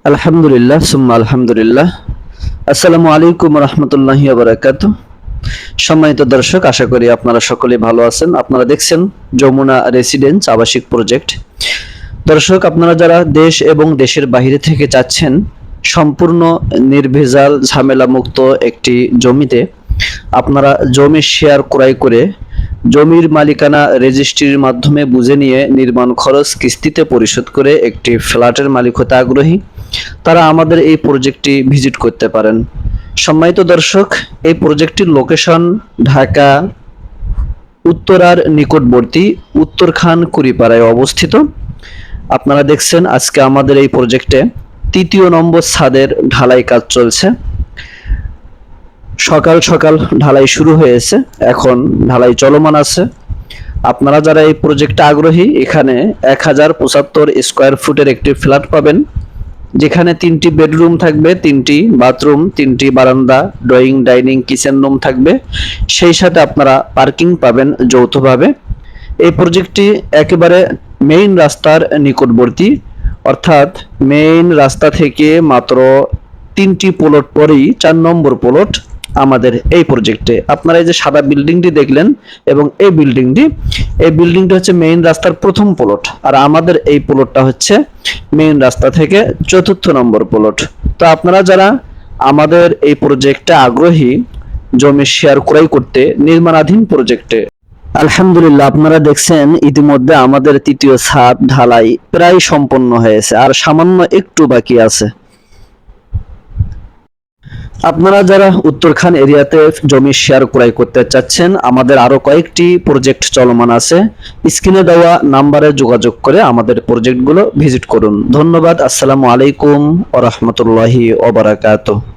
আলহামদুলিল্লাহ সুম্মা আলহামদুলিল্লাহ। আসসালামু আলাইকুম রহমতুল্লাহি ওয়া বারাকাতুহু। সম্মানিত দর্শক, আশা করি আপনারা সকলে ভালো আছেন। আপনারা দেখছেন যমুনা রেসিডেন্স আবাসিক প্রজেক্ট। দর্শক, আপনারা যারা দেশ এবং দেশের বাইরে থেকে চাচ্ছেন সম্পূর্ণ নির্ভেজাল ঝামেলা মুক্ত একটি জমিতে আপনারা জমি শেয়ার ক্রয় করে জমির মালিকানা রেজিস্ট্রির মাধ্যমে বুঝে নিয়ে নির্মাণ খরচ কিস্তিতে পরিশোধ করে একটি ফ্ল্যাটের মালিক হতে আগ্রহী, তারা আমাদের এই প্রজেক্টটি ভিজিট করতে পারেন। সম্মানিত দর্শক, এই প্রজেক্টটির লোকেশন ঢাকা উত্তরার নিকটবর্তী উত্তরখান কুড়িপাড়ায় অবস্থিত। আপনারা দেখছেন আজকে আমাদের এই প্রজেক্টে ৩য় নম্বর ছাদের ঢালাই কাজ চলছে। সকাল সকাল ঢালাই শুরু হয়েছে, এখন ঢালাই চলমান আছে। আপনারা যারা এই প্রজেক্টে আগ্রহী, এখানে ১০৭৫ স্কোয়ার ফুটের একটি ফ্ল্যাট পাবেন, যেখানে ৩টি বেডরুম থাকবে, 3টি বাথরুম, 3টি বারান্দা, ড্রয়িং, ডাইনিং, কিচেন রুম থাকবে। সেই সাথে আপনারা পার্কিং পাবেন যৌথভাবে। এই প্রজেক্টটি একেবারে মেইন রাস্তার নিকটবর্তী, অর্থাৎ মেইন রাস্তা থেকে মাত্র 3টি প্লট পরেই 4 নম্বর প্লট আমাদের এই প্রজেক্টে। আপনারা এই যে সাদা বিল্ডিংটি দেখলেন এবং এই বিল্ডিংটি হচ্ছে মেইন রাস্তার প্রথম প্লট, আর আমাদের এই প্লটটা হচ্ছে মেইন রাস্তা থেকে 4র্থ নম্বর প্লট। তো আপনারা যারা আমাদের এই প্রজেক্টে আগ্রহী জমি শেয়ার ক্রয় করতে, নির্মাণাধীন প্রজেক্টে, আলহামদুলিল্লাহ আপনারা দেখছেন ইতিমধ্যে আমাদের 3য় ছাদ ঢালাই প্রায় সম্পন্ন হয়েছে, আর সামান্য একটু বাকি আছে। আপনারা যারা উত্তরখান এরিয়াতে জমি শেয়ার ক্রয় করতে চাচ্ছেন, আমাদের আরো কয়েকটি প্রজেক্ট চলমান আছে। স্ক্রিনে দেওয়া নাম্বারে যোগাযোগ করে আমাদের প্রজেক্টগুলো ভিজিট করুন। ধন্যবাদ। আসসালামু আলাইকুম ওয়া রাহমাতুল্লাহি ওয়া বারাকাতুহু।